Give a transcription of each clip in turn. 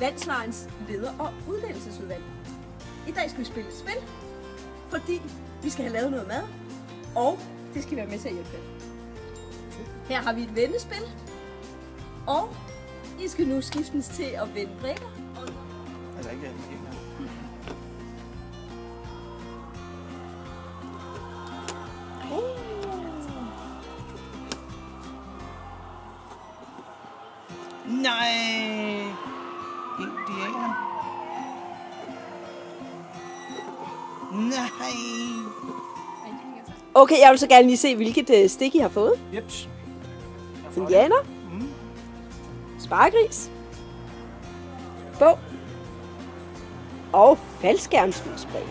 Vandsvarens leder- og uddannelsesudvalg. I dag skal vi spille et spil, fordi vi skal have lavet noget mad, og det skal være med til at hjælpe. Her har vi et vendespil, og I skal nu skiftes til at vende brikker. Altså ikke Nej! Indianer. Nej! Okay, jeg vil så gerne lige se, hvilket stik I har fået. Jeps. Indianer. Sparegris. Bog. Og faldskærmsudspring.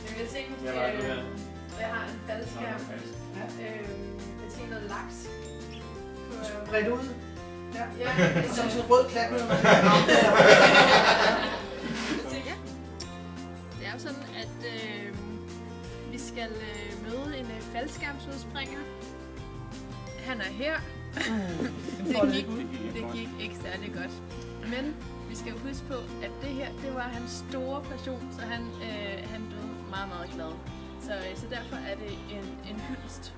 Jeg vil tænke, jeg har en faldskærm. Jeg tænker noget laks. Bredt ud. Ja. Som sådan en rød klat med noget. Det er jo sådan, at vi skal møde en faldskærmsudspringer. Han er her. Det gik ikke særlig godt. Men vi skal jo huske på, at det her, det var hans store passion, så han døde meget, meget glad. Så derfor er det en hyldest.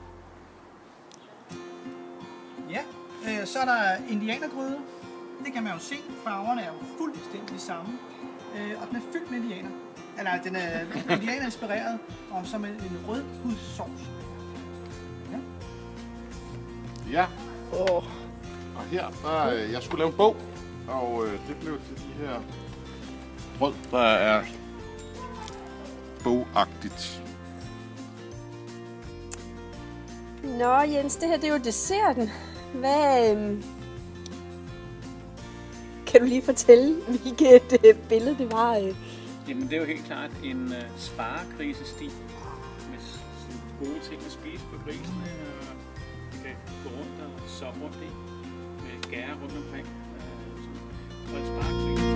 Ja, så er der indianergryde. Det kan man jo se. Farverne er jo fuldstændig samme. Og den er fyldt med indianer. Eller den er indianer-inspireret, og så med en rødhudssovs. Ja. Og her, jeg skulle lave en bog, og det blev til de her brød, der er bogagtigt. Nå Jens, det her det er jo desserten. Hvad... Kan du lige fortælle, hvilket billede det var? Jamen det er jo helt klart en sparegrisesti med sådan gode ting at spise for grisene. Vi kan gå rundt og soppe rundt i med gære rundt omkring. Og en sparegris.